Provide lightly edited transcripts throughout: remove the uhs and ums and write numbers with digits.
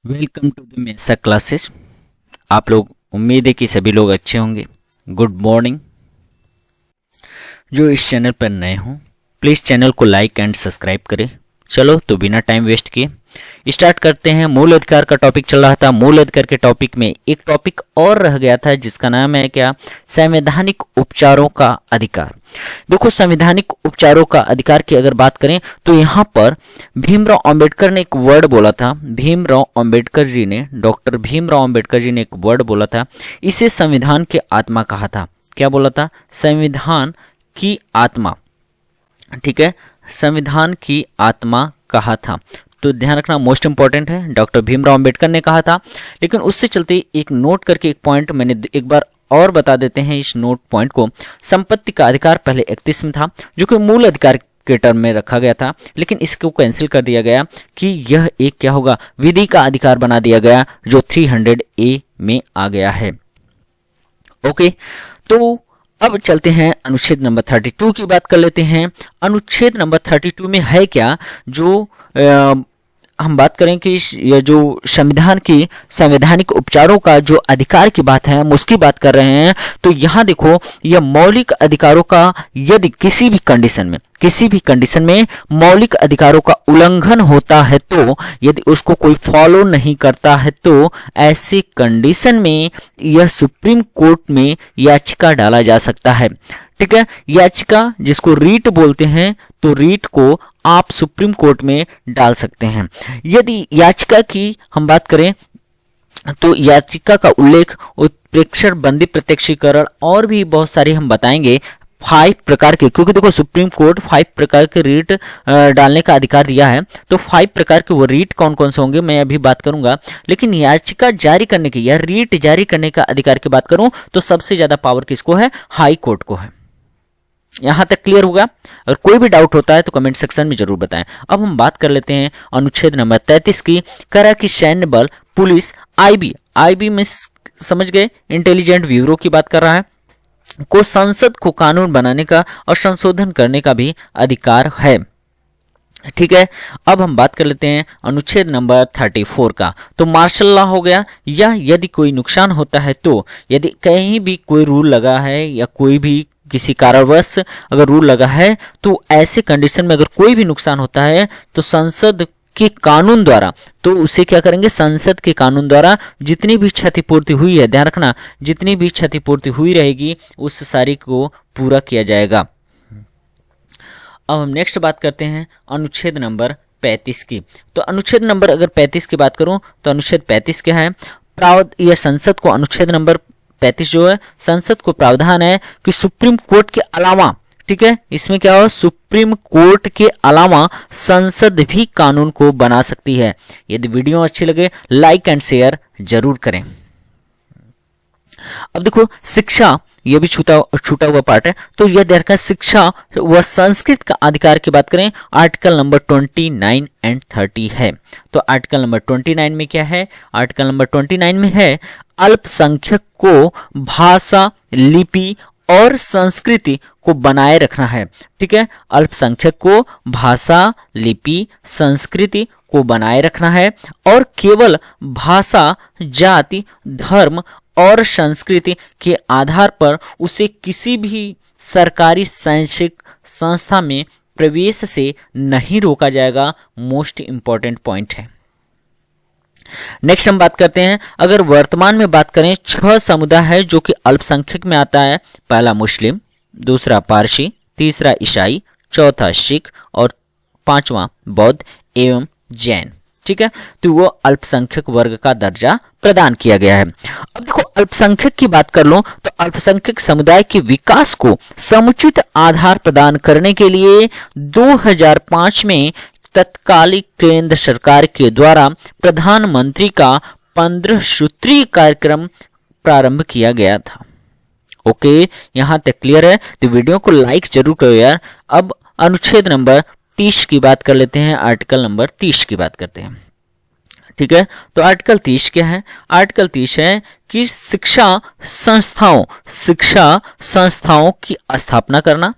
Welcome to the Mesa classes. आप लोग, उम्मीद है कि सभी लोग अच्छे होंगे। Good morning. जो इस चैनल पर नए हों प्लीज़ चैनल को लाइक एंड सब्सक्राइब करें। चलो तो बिना टाइम वेस्ट किए स्टार्ट करते हैं। मूल अधिकार का टॉपिक चल रहा था। मूल अधिकार के टॉपिक में एक टॉपिक और रह गया था जिसका नाम है क्या? संवैधानिक उपचारों का अधिकार। देखो, संवैधानिक उपचारों का अधिकार की अगर बात करें तो यहाँ पर भीमराव अंबेडकर ने एक वर्ड बोला था। भीमराव अंबेडकर जी ने, डॉक्टर भीमराव अंबेडकर जी ने एक वर्ड बोला था, इसे संविधान की आत्मा कहा था। क्या बोला था? संविधान की आत्मा। ठीक है, संविधान की आत्मा कहा था। तो ध्यान रखना, मोस्ट इंपॉर्टेंट है, डॉक्टर भीमराव अंबेडकर ने कहा था। लेकिन उससे चलते एक नोट करके एक पॉइंट मैंने एक बार और बता देते हैं इस नोट पॉइंट को। संपत्ति का अधिकार पहले 31 में था, जो कि मूल अधिकार के टर्म में रखा गया था, लेकिन इसको कैंसिल कर दिया गया कि यह एक क्या होगा, विधि का अधिकार बना दिया गया, जो 300A में आ गया है। ओके, तो अब चलते हैं अनुच्छेद नंबर 32 की बात कर लेते हैं। अनुच्छेद नंबर 32 में है क्या? जो हम बात करें कि यह जो संविधान की संवैधानिक उपचारों का जो अधिकार की बात है, हम उसकी बात कर रहे हैं। तो यहाँ देखो, यह मौलिक अधिकारों का यदि किसी भी कंडीशन में मौलिक अधिकारों का उल्लंघन होता है, तो यदि उसको कोई फॉलो नहीं करता है, तो ऐसे कंडीशन में यह सुप्रीम कोर्ट में याचिका डाला जा सकता है। ठीक है, याचिका जिसको रीट बोलते हैं, तो रीट को आप सुप्रीम कोर्ट में डाल सकते हैं। यदि याचिका की हम बात करें तो याचिका का उल्लेख उत्प्रेक्षण, बंदी प्रत्यक्षीकरण और भी बहुत सारे हम बताएंगे 5 प्रकार के, क्योंकि देखो सुप्रीम कोर्ट 5 प्रकार के रीट डालने का अधिकार दिया है। तो 5 प्रकार के वो रीट कौन कौन से होंगे मैं अभी बात करूंगा। लेकिन याचिका जारी करने की या रीट जारी करने का अधिकार की बात करूं तो सबसे ज्यादा पावर किसको है? हाई कोर्ट को है। यहां तक क्लियर होगा? अगर कोई भी डाउट होता है तो कमेंट सेक्शन में जरूर बताएं। अब हम बात कर लेते हैं अनुच्छेद नंबर 33 की। कह रहा है कि सैन्य बल, पुलिस, आईबी में समझ गए, इंटेलिजेंट ब्यूरो की बात कर रहा है, को संसद को कानून बनाने का और संशोधन करने का भी अधिकार है। ठीक है, अब हम बात कर लेते हैं अनुच्छेद नंबर 34 का। तो मार्शल लॉ हो गया, या यदि कोई नुकसान होता है, तो यदि कहीं भी कोई रूल लगा है या कोई भी किसी कारणवश अगर रूल लगा है, तो ऐसे कंडीशन में अगर कोई भी नुकसान होता है तो संसद के कानून द्वारा, तो उसे क्या करेंगे? संसद के कानून द्वारा जितनी भी क्षतिपूर्ति हुई है, ध्यान रखना, जितनी भी क्षतिपूर्ति हुई रहेगी उस सारी को पूरा किया जाएगा। अब हम नेक्स्ट बात करते हैं अनुच्छेद नंबर 35 की। तो अनुच्छेद नंबर अगर 35 की बात करूं तो अनुच्छेद 35 क्या है? यह संसद को, अनुच्छेद नंबर 35 जो है, संसद को प्रावधान है कि सुप्रीम कोर्ट के अलावा, ठीक है, इसमें क्या हो, सुप्रीम कोर्ट के अलावा संसद भी कानून को बना सकती है। यदि वीडियो अच्छी लगे लाइक एंड शेयर जरूर करें। अब देखो, शिक्षा, यह भी छूटा हुआ पार्ट है। तो यह देखा, शिक्षा व संस्कृत का अधिकार की बात करें, आर्टिकल नंबर 29 एंड 30 है। तो आर्टिकल नंबर 29 में क्या है? आर्टिकल नंबर 29 में है अल्पसंख्यक को भाषा, लिपि और संस्कृति को बनाए रखना है। ठीक है, अल्पसंख्यक को भाषा, लिपि, संस्कृति को बनाए रखना है, और केवल भाषा, जाति, धर्म और संस्कृति के आधार पर उसे किसी भी सरकारी शैक्षिक संस्था में प्रवेश से नहीं रोका जाएगा। मोस्ट इंपॉर्टेंट पॉइंट है। नेक्स्ट हम बात करते हैं, अगर वर्तमान में बात करें 6 समुदाय है जो कि अल्पसंख्यक में आता है। पहला मुस्लिम, दूसरा पारसी, तीसरा ईसाई, चौथा सिख और 5वां बौद्ध एवं जैन। ठीक है, तो वो अल्पसंख्यक वर्ग का दर्जा प्रदान किया गया है। अब देखो, अल्पसंख्यक की बात कर लो तो अल्पसंख्यक समुदाय के विकास को समुचित आधार प्रदान करने के लिए 2005 में तत्कालीन केंद्र सरकार के द्वारा प्रधानमंत्री का 15 सूत्रीय कार्यक्रम प्रारंभ किया गया था। ओके, यहां तक क्लियर है? तो वीडियो को लाइक जरूर करो यार। अब अनुच्छेद नंबर 30 की बात कर लेते हैं, आर्टिकल नंबर 30 की बात करते हैं। ठीक है, तो आर्टिकल 30 क्या है? आर्टिकल 30 है कि शिक्षा संस्थाओं की स्थापना करना,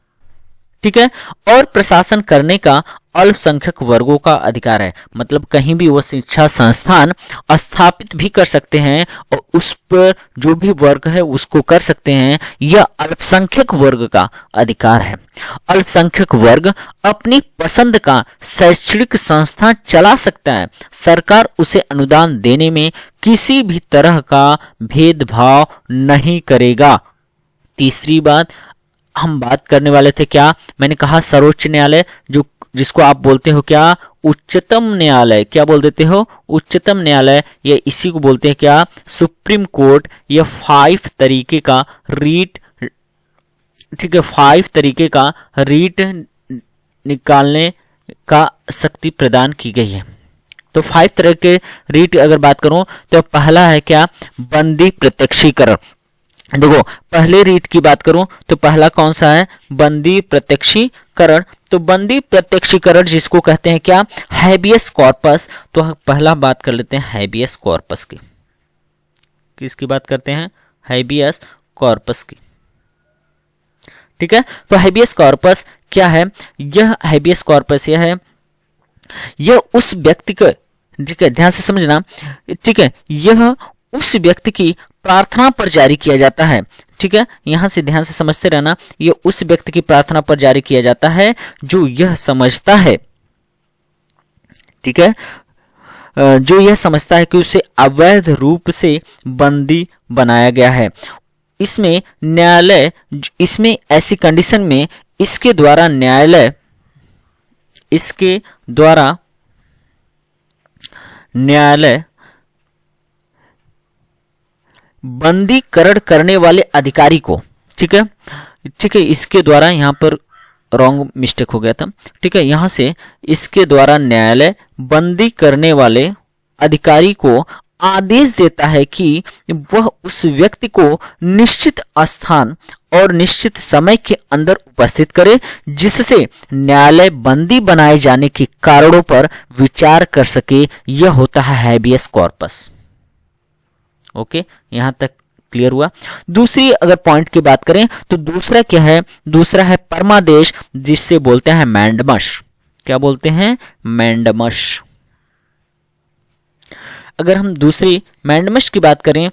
ठीक है, और प्रशासन करने का अल्पसंख्यक वर्गों का अधिकार है। मतलब कहीं भी वो शिक्षा संस्थान स्थापित भी कर सकते हैं और उस पर जो भी वर्ग है उसको कर सकते हैं, यह अल्पसंख्यक वर्ग का अधिकार है। अल्पसंख्यक वर्ग अपनी पसंद का शैक्षणिक संस्थान चला सकता है। सरकार उसे अनुदान देने में किसी भी तरह का भेदभाव नहीं करेगा। तीसरी बात हम बात करने वाले थे, क्या मैंने कहा, सर्वोच्च न्यायालय, जो जिसको आप बोलते हो क्या, उच्चतम न्यायालय। क्या बोल देते हो, उच्चतम न्यायालय, या इसी को बोलते हैं क्या, सुप्रीम कोर्ट। यह 5 तरीके का रीट, ठीक है, 5 तरीके का रीट निकालने का शक्ति प्रदान की गई है। तो 5 तरह के रीट अगर बात करूं तो पहला है क्या, बंदी प्रत्यक्षीकरण। देखो पहले रीट की बात करूं तो पहला कौन सा है, बंदी प्रत्यक्षीकरण। तो बंदी प्रत्यक्षीकरण जिसको कहते हैं क्या, हैबियस कॉर्पस। तो पहला बात कर लेते हैं हैबियस कॉर्पस की। किसकी बात करते हैं, हैबियस कॉर्पस की। ठीक है, तो हैबियस कॉर्पस क्या है, यह हैबियस कॉर्पस यह है, यह उस व्यक्ति को, ठीक है ध्यान से समझना, ठीक है, यह उस व्यक्ति की प्रार्थना पर जारी किया जाता है। ठीक है, यहां से ध्यान से समझते रहना, यह उस व्यक्ति की प्रार्थना पर जारी किया जाता है जो यह समझता है, ठीक है, जो यह समझता है कि उसे अवैध रूप से बंदी बनाया गया है। इसमें न्यायालय, इसमें ऐसी कंडीशन में इसके द्वारा न्यायालय, इसके द्वारा न्यायालय बंदीकरण करने वाले अधिकारी को, ठीक है, ठीक है, इसके द्वारा, यहां पर रॉन्ग मिस्टेक हो गया था, ठीक है, यहां से इसके द्वारा न्यायालय बंदी करने वाले अधिकारी को आदेश देता है कि वह उस व्यक्ति को निश्चित स्थान और निश्चित समय के अंदर उपस्थित करे, जिससे न्यायालय बंदी बनाए जाने के कारणों पर विचार कर सके। यह होता है हैबियस कॉर्पस। ओके, यहां तक क्लियर हुआ। दूसरी अगर पॉइंट की बात करें तो दूसरा क्या है, दूसरा है परमादेश, जिससे बोलते हैं मैंडमस। क्या बोलते हैं, मैंडमस। अगर हम दूसरी मैंडमस की बात करें,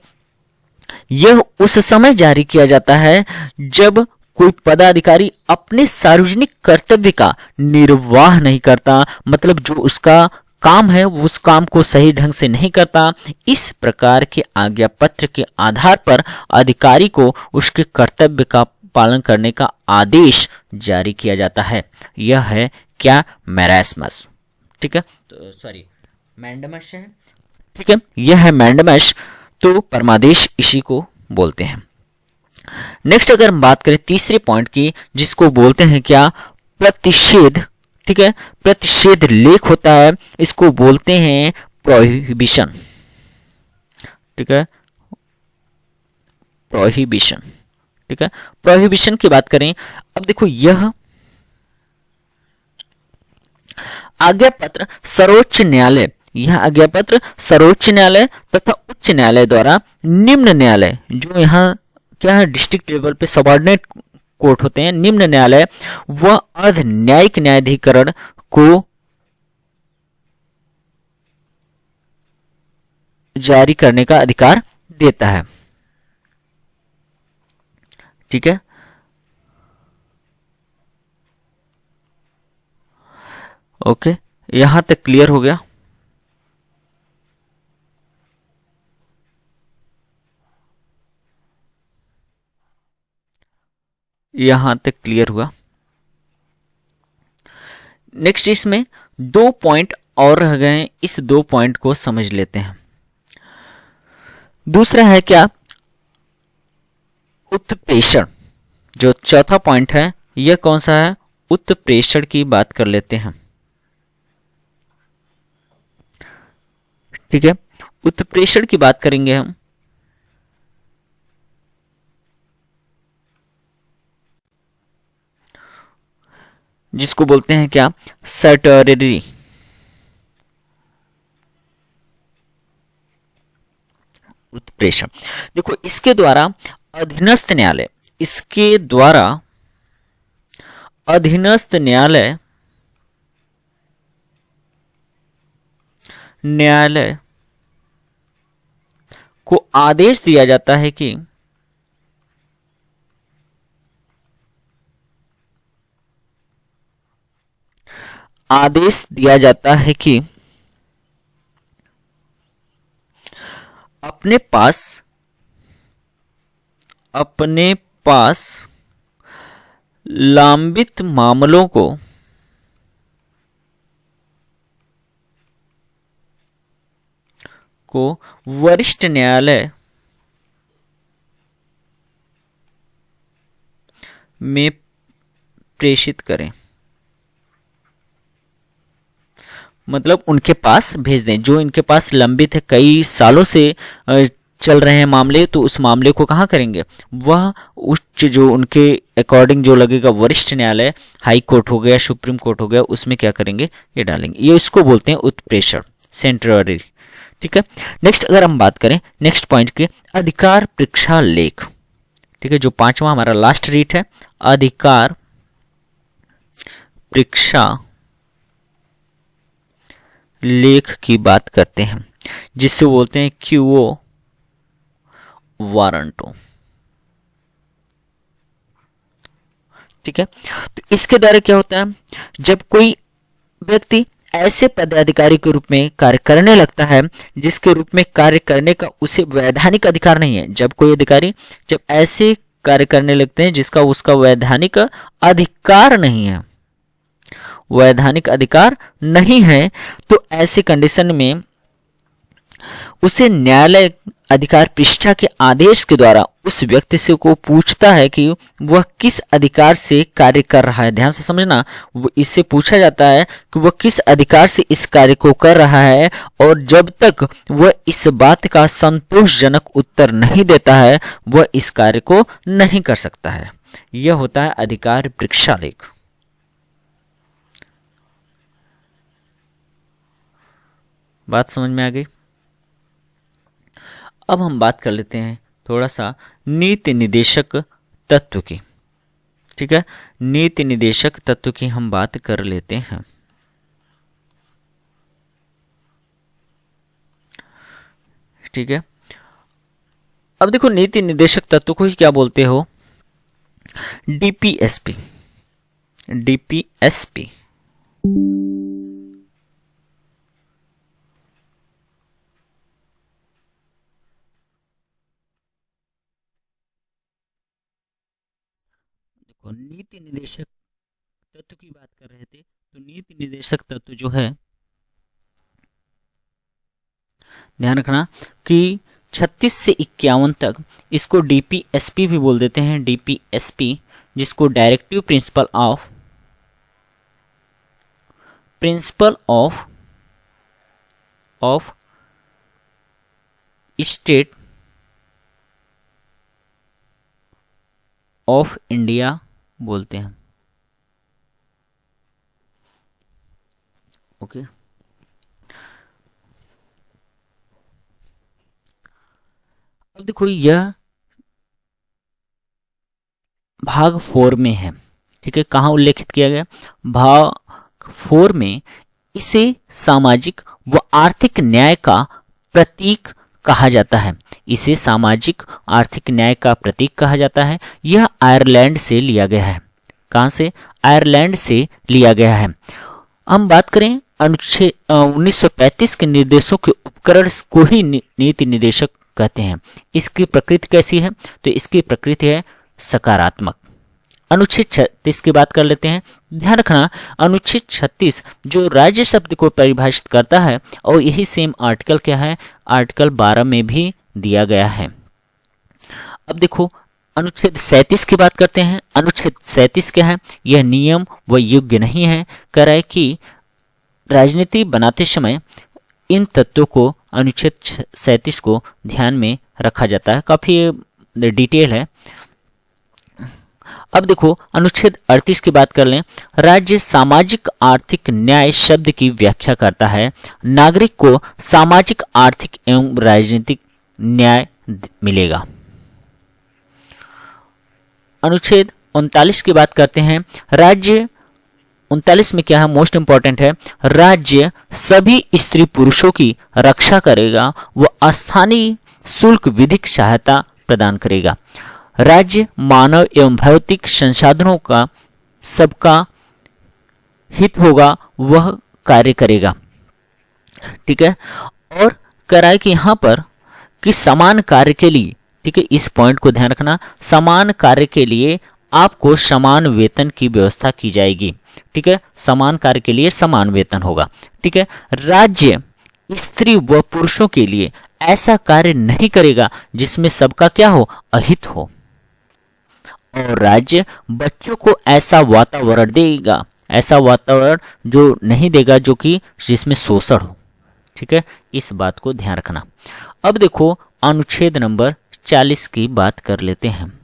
यह उस समय जारी किया जाता है जब कोई पदाधिकारी अपने सार्वजनिक कर्तव्य का निर्वाह नहीं करता, मतलब जो उसका काम है वो उस काम को सही ढंग से नहीं करता। इस प्रकार के आज्ञा पत्र के आधार पर अधिकारी को उसके कर्तव्य का पालन करने का आदेश जारी किया जाता है। यह है क्या, मैरास्मस। ठीक है, तो सॉरी मैंडमस है, ठीक है, यह है मैंडमस। तो परमादेश इसी को बोलते हैं। नेक्स्ट अगर हम बात करें तीसरे पॉइंट की, जिसको बोलते हैं क्या, प्रतिषेध। ठीक है, प्रतिषेध लेख होता है, इसको बोलते हैं प्रोहिबिशन। ठीक है, प्रोहिबिशन। ठीक है, प्रोहिबिशन की बात करें, अब देखो यह आज्ञा पत्र सर्वोच्च न्यायालय, यह आज्ञा पत्र सर्वोच्च न्यायालय तथा उच्च न्यायालय द्वारा निम्न न्यायालय, जो यहाँ क्या है, डिस्ट्रिक्ट लेवल पे सबऑर्डिनेट कोर्ट होते हैं, निम्न न्यायालय, वह अर्ध न्यायिक न्यायाधिकरण को जारी करने का अधिकार देता है। ठीक है, ओके, यहां तक क्लियर हो गया। यहां तक क्लियर हुआ। नेक्स्ट इसमें 2 पॉइंट और रह गए हैं, इस 2 पॉइंट को समझ लेते हैं। दूसरा है क्या, उत्प्रेषण। जो चौथा पॉइंट है यह कौन सा है, उत्प्रेषण की बात कर लेते हैं। ठीक है, उत्प्रेषण की बात करेंगे हम। जिसको बोलते हैं क्या, सर्टरी। उत्प्रेषण, देखो इसके द्वारा अधीनस्थ न्यायालय, इसके द्वारा अधीनस्थ न्यायालय न्यायालय को आदेश दिया जाता है कि अपने पास लंबित मामलों को वरिष्ठ न्यायालय में प्रेषित करें। मतलब उनके पास भेज दें, जो इनके पास लंबित है, कई सालों से चल रहे हैं मामले, तो उस मामले को कहाँ करेंगे, वह उच्च जो उनके अकॉर्डिंग जो लगेगा वरिष्ठ न्यायालय, हाई कोर्ट हो गया, सुप्रीम कोर्ट हो गया, उसमें क्या करेंगे, ये डालेंगे। ये इसको बोलते हैं उत्प्रेषण, सेंट्ररी। ठीक है। नेक्स्ट अगर हम बात करें नेक्स्ट पॉइंट की, अधिकार परीक्षा लेख। ठीक है, जो पांचवा हमारा लास्ट रीट है, अधिकार परीक्षा लेख की बात करते हैं, जिससे बोलते हैं क्यूओ वारंटो। ठीक है। तो इसके द्वारा क्या होता है, जब कोई व्यक्ति ऐसे पदाधिकारी के रूप में कार्य करने लगता है जिसके रूप में कार्य करने का उसे वैधानिक अधिकार नहीं है, जब कोई अधिकारी जब ऐसे कार्य करने लगते हैं जिसका उसका वैधानिक अधिकार नहीं है, वैधानिक अधिकार नहीं है, तो ऐसी कंडीशन में उसे न्यायालय अधिकार परीक्षा के आदेश के द्वारा उस व्यक्ति से को पूछता है कि वह किस अधिकार से कार्य कर रहा है। ध्यान से समझना, इससे पूछा जाता है कि वह किस अधिकार से इस कार्य को कर रहा है, और जब तक वह इस बात का संतोषजनक उत्तर नहीं देता है वह इस कार्य को नहीं कर सकता है। यह होता है अधिकार परीक्षा लेख। बात समझ में आ गई। अब हम बात कर लेते हैं थोड़ा सा नीति निदेशक तत्व की। ठीक है, नीति निदेशक तत्व की हम बात कर लेते हैं। ठीक है, अब देखो नीति निदेशक तत्व को ही क्या बोलते हो, डीपीएसपी। डीपीएसपी देखो, नीति निदेशक तत्व की बात कर रहे थे, तो नीति निदेशक तत्व जो है, ध्यान रखना कि 36 से 51 तक इसको डीपीएसपी भी बोल देते हैं, डीपीएसपी, जिसको directive principle of state of India बोलते हैं। ओके, अब देखो यह भाग 4 में है। ठीक है, कहाँ उल्लेखित किया गया, भाग 4 में इसे सामाजिक व आर्थिक न्याय का प्रतीक कहा जाता है। इसे सामाजिक आर्थिक न्याय का प्रतीक कहा जाता है। यह आयरलैंड से लिया गया है। कहाँ से, आयरलैंड से लिया गया है। हम बात करें अनुच्छेद 1935 के निर्देशों के उपकरण को ही नीति निदेशक कहते हैं। इसकी प्रकृति कैसी है, तो इसकी प्रकृति है सकारात्मक। अनुच्छेद 36 की बात कर लेते हैं। ध्यान रखना, अनुच्छेद 36 जो राज्य शब्द को परिभाषित करता है, और यही सेम आर्टिकल क्या है, आर्टिकल 12 में भी दिया गया है। अब देखो अनुच्छेद 37 की बात करते हैं। अनुच्छेद 37 क्या है, यह नियम व योग्य नहीं है। कह रहा है कि राजनीति बनाते समय इन तत्वों को, अनुच्छेद 37 को ध्यान में रखा जाता है। काफी डिटेल है। अब देखो अनुच्छेद 38 की बात कर लें। राज्य सामाजिक आर्थिक न्याय शब्द की व्याख्या करता है। नागरिक को सामाजिक आर्थिक एवं राजनीतिक न्याय मिलेगा। अनुच्छेद 39 की बात करते हैं। राज्य 39 में क्या है, मोस्ट इंपॉर्टेंट है, राज्य सभी स्त्री पुरुषों की रक्षा करेगा व स्थानीय शुल्क विधिक सहायता प्रदान करेगा। राज्य मानव एवं भौतिक संसाधनों का सबका हित होगा वह कार्य करेगा। ठीक है, और कह रहा है कि यहां पर कि समान कार्य के लिए, ठीक है, इस पॉइंट को ध्यान रखना, समान कार्य के लिए आपको समान वेतन की व्यवस्था की जाएगी। ठीक है, समान कार्य के लिए समान वेतन होगा। ठीक है, राज्य स्त्री व पुरुषों के लिए ऐसा कार्य नहीं करेगा जिसमें सबका क्या हो, अहित हो, और राज्य बच्चों को ऐसा वातावरण देगा, ऐसा वातावरण जो नहीं देगा जो कि जिसमें शोषण हो। ठीक है, इस बात को ध्यान रखना। अब देखो अनुच्छेद नंबर 40 की बात कर लेते हैं।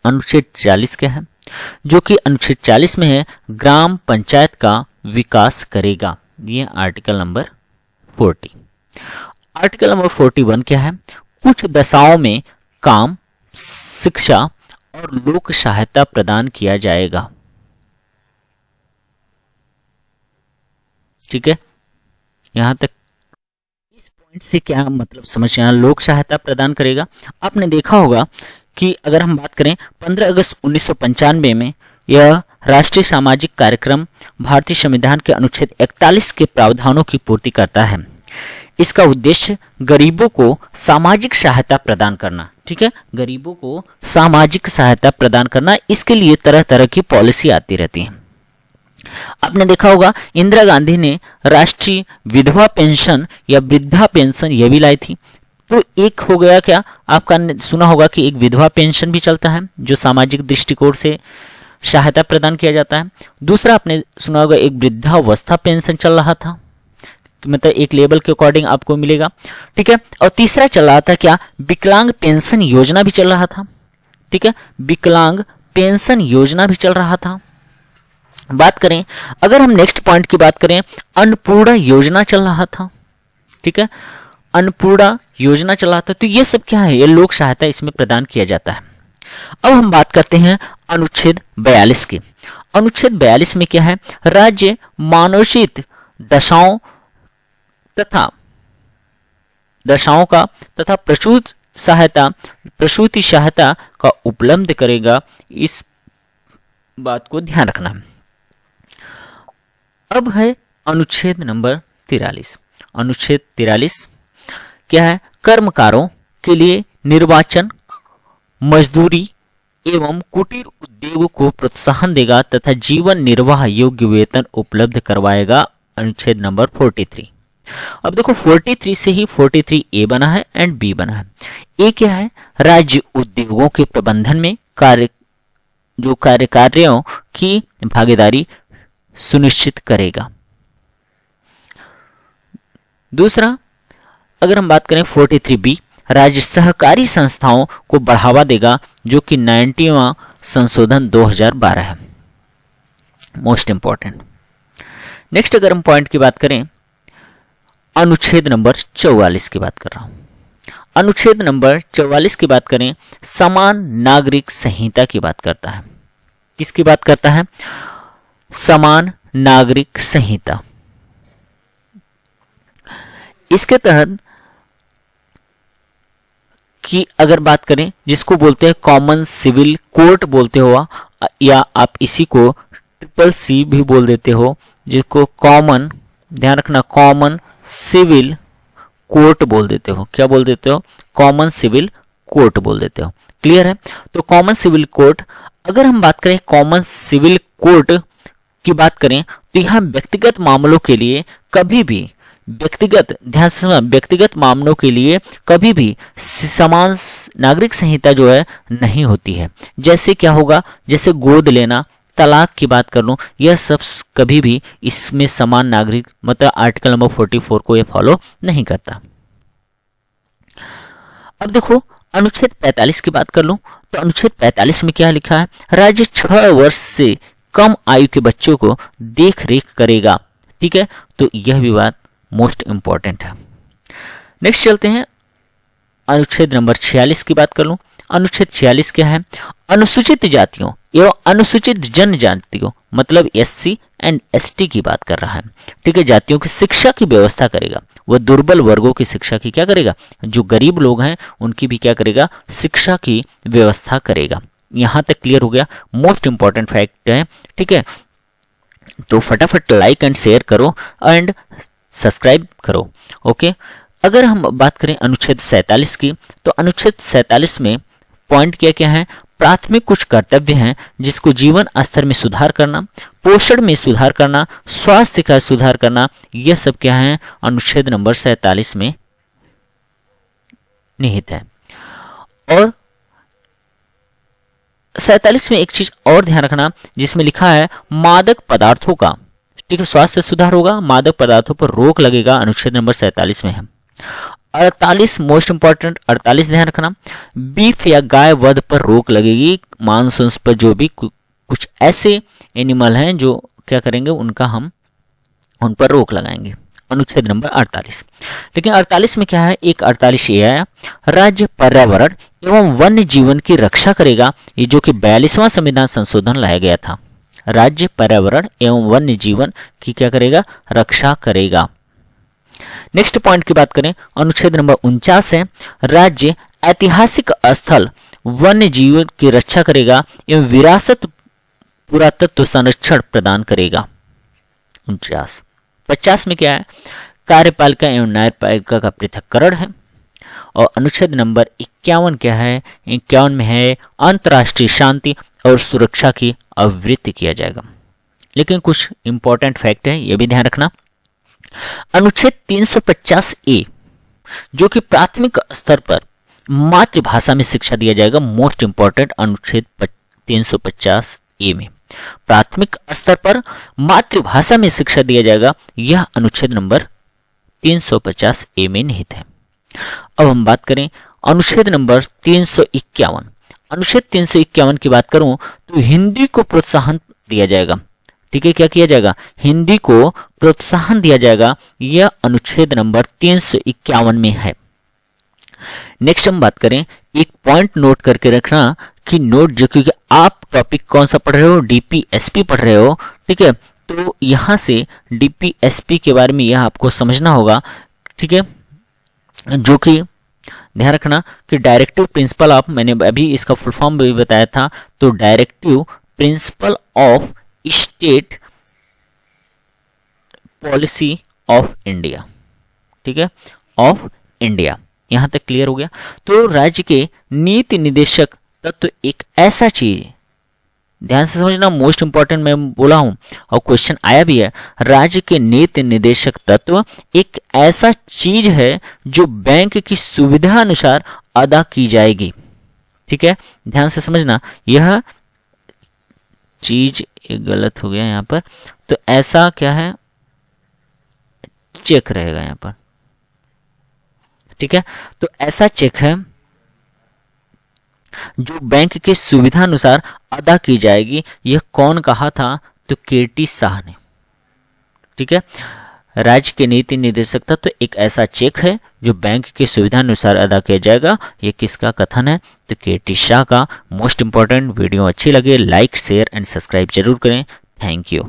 अनुच्छेद 40 क्या है, जो कि अनुच्छेद 40 में है, ग्राम पंचायत का विकास करेगा। ये आर्टिकल नंबर 40। आर्टिकल नंबर 41 क्या है, कुछ दशाओं में काम, शिक्षा और लोक सहायता प्रदान किया जाएगा। ठीक है, यहां तक इस पॉइंट से क्या मतलब समझना, लोक सहायता प्रदान करेगा। आपने देखा होगा कि अगर हम बात करें 15 अगस्त 1995 में यह राष्ट्रीय सामाजिक कार्यक्रम भारतीय संविधान के अनुच्छेद 41 के प्रावधानों की पूर्ति करता है। इसका उद्देश्य गरीबों को सामाजिक सहायता प्रदान करना। ठीक है, गरीबों को सामाजिक सहायता प्रदान करना, इसके लिए तरह तरह की पॉलिसी आती रहती है। आपने देखा होगा इंदिरा गांधी ने राष्ट्रीय विधवा पेंशन या वृद्धा पेंशन यह भी लाई थी। तो एक हो गया क्या, आपका सुना होगा कि एक विधवा पेंशन भी चलता है जो सामाजिक दृष्टिकोण से सहायता प्रदान किया जाता है। दूसरा आपने सुना होगा एक वृद्धावस्था पेंशन चल रहा था, मतलब एक लेवल के अकॉर्डिंग आपको मिलेगा। ठीक है, और तीसरा चल रहा था क्या, विकलांग पेंशन योजना भी चल रहा था। ठीक है, विकलांग पेंशन योजना भी चल रहा था। बात करें, अगर हम नेक्स्ट पॉइंट की बात करें, अन्नपूर्णा योजना चल रहा था। ठीक है, अन्नपूर्णा योजना चल रहा था। तो ये सब क्या है, ये लोक सहायता इसमें प्रदान किया जाता है। अब हम बात करते हैं अनुच्छेद 42 की। अनुच्छेद 42 में क्या है, राज्य मानवोचित दशाओं का तथा प्रसूति सहायता का उपलब्ध करेगा। इस बात को ध्यान रखना। अब है अनुच्छेद नंबर 43। अनुच्छेद 43 क्या है, कर्मकारों के लिए निर्वाचन, मजदूरी एवं कुटीर उद्योग को प्रोत्साहन देगा तथा जीवन निर्वाह योग्य वेतन उपलब्ध करवाएगा। अनुच्छेद नंबर 43। अब देखो 43 से ही 43A बना है एंड बी बना है। ए क्या है, राज्य उद्योगों के प्रबंधन में कार्यों की भागीदारी सुनिश्चित करेगा। दूसरा अगर हम बात करें 43B, राज्य सहकारी संस्थाओं को बढ़ावा देगा, जो कि 90वां संशोधन 2012 है, मोस्ट इंपॉर्टेंट। नेक्स्ट अगर हम पॉइंट की बात करें, अनुच्छेद नंबर 44 की बात कर रहा हूं। अनुच्छेद नंबर 44 की बात करें, समान नागरिक संहिता की बात करता है। किसकी बात करता है, समान नागरिक संहिता। इसके तहत की अगर बात करें, जिसको बोलते हैं कॉमन सिविल कोर्ट बोलते हो, या आप इसी को CCC भी बोल देते हो, जिसको कॉमन, ध्यान रखना, कॉमन सिविल कोर्ट बोल देते हो। क्या बोल देते हो, कॉमन सिविल कोर्ट बोल देते हो। क्लियर है। तो कॉमन सिविल कोर्ट, अगर हम बात करें कॉमन सिविल कोर्ट की बात करें, तो यहां व्यक्तिगत मामलों के लिए कभी भी व्यक्तिगत मामलों के लिए कभी भी समान नागरिक संहिता जो है नहीं होती है। जैसे क्या होगा, जैसे गोद लेना, तलाक की बात कर लूं, यह सब कभी भी इसमें समान नागरिक, मतलब आर्टिकल नंबर 44 को ये फॉलो नहीं करता। अब देखो अनुच्छेद 45 की बात कर लूं, तो अनुच्छेद 45 में क्या लिखा है, राज्य 6 वर्ष से कम आयु के बच्चों को देख रेख करेगा। ठीक है, तो यह भी बात मोस्ट इंपॉर्टेंट है। नेक्स्ट चलते हैं, अनुच्छेद नंबर 46 की बात कर लूं। अनुच्छेद 46 क्या है, अनुसूचित जातियों एवं अनुसूचित जनजातियों मतलब SC एंड ST की बात कर रहा है, ठीक है, जातियों की शिक्षा की व्यवस्था करेगा। वह दुर्बल वर्गों की शिक्षा की क्या करेगा, जो गरीब लोग हैं उनकी भी क्या करेगा, शिक्षा की व्यवस्था करेगा। यहां तक क्लियर हो गया, मोस्ट इंपॉर्टेंट फैक्ट है, ठीक है। तो फटाफट लाइक एंड शेयर करो एंड सब्सक्राइब करो, ओके। अगर हम बात करें अनुच्छेद 47 की, तो अनुच्छेद 47 में पॉइंट क्या क्या है, प्राथमिक कुछ कर्तव्य हैं जिसको जीवन स्तर में सुधार करना, पोषण में सुधार करना, स्वास्थ्य का सुधार करना, यह सब क्या है, अनुच्छेद नंबर 47 में निहित है। और 47 में एक चीज और ध्यान रखना, जिसमें लिखा है मादक पदार्थों का, ठीक है, स्वास्थ्य सुधार होगा, मादक पदार्थों पर रोक लगेगा, अनुच्छेद नंबर 47 में है। 48 मोस्ट इंपॉर्टेंट, 48 ध्यान रखना, बीफ या गाय वध पर रोक लगेगी, मांस पर जो भी कुछ ऐसे एनिमल हैं जो क्या करेंगे, उनका हम उन पर रोक लगाएंगे, अनुच्छेद नंबर 48। लेकिन 48 में क्या है, एक 48 ये आया, राज्य पर्यावरण एवं वन्य जीवन की रक्षा करेगा, ये जो कि 42वां संविधान संशोधन लाया गया था। राज्य पर्यावरण एवं वन्य जीवन की क्या करेगा, रक्षा करेगा। नेक्स्ट पॉइंट की बात करें, अनुच्छेद नंबर 49 है, राज्य ऐतिहासिक स्थल वन्य जीवन की रक्षा करेगा एवं विरासत पुरातत्व संरक्षण प्रदान करेगा। 49। 50 में क्या है, कार्यपालिका एवं न्यायपालिका का पृथक्करण है। और अनुच्छेद नंबर 51 क्या है, 51 में है अंतर्राष्ट्रीय शांति और सुरक्षा की आवृत्ति किया जाएगा। लेकिन कुछ इंपॉर्टेंट फैक्ट है, यह भी ध्यान रखना। अनुच्छेद 350A जो कि प्राथमिक स्तर पर मातृभाषा में शिक्षा दिया जाएगा, मोस्ट इंपॉर्टेंट अनुच्छेद 350A में प्राथमिक स्तर पर मातृभाषा में शिक्षा दिया जाएगा, यह अनुच्छेद नंबर 350A में निहित है। अब हम बात करें अनुच्छेद नंबर 351। अनुच्छेद 351 की बात करूं तो हिंदी को प्रोत्साहन दिया जाएगा, ठीक है, क्या किया जाएगा, हिंदी को प्रोत्साहन दिया जाएगा, यह अनुच्छेद नंबर 351 में है। नेक्स्ट हम बात करें, एक पॉइंट नोट करके रखना कि नोट जो, क्योंकि आप टॉपिक कौन सा पढ़ रहे हो, DPSP पढ़ रहे हो, ठीक है, तो यहां से DPSP के बारे में यह आपको समझना होगा, ठीक है, जो कि ध्यान रखना कि डायरेक्टिव प्रिंसिपल ऑफ, मैंने अभी इसका फुल फॉर्म भी बताया था, तो directive principle of state policy of India, ठीक है, ऑफ इंडिया। यहां तक क्लियर हो गया। तो राज्य के नीति निदेशक तत्व एक ऐसा चीज, ध्यान से समझना, मोस्ट इंपॉर्टेंट मैं बोला हूं और क्वेश्चन आया भी है, राज्य के नीति निदेशक तत्व एक ऐसा चीज है जो बैंक की सुविधा अनुसार अदा की जाएगी, ठीक है, ध्यान से समझना, यह चीज गलत हो गया यहां पर, तो ऐसा क्या है, चेक रहेगा यहां पर, ठीक है, तो ऐसा चेक है जो बैंक के सुविधा अनुसार अदा की जाएगी। यह कौन कहा था, तो KT शाह ने, ठीक है, राज्य के नीति निदेशक तत्व एक ऐसा चेक है जो बैंक की सुविधा अनुसार अदा किया जाएगा, यह किसका कथन है, तो KT शाह का। मोस्ट इंपॉर्टेंट, वीडियो अच्छी लगे लाइक शेयर एंड सब्सक्राइब जरूर करें। Thank you.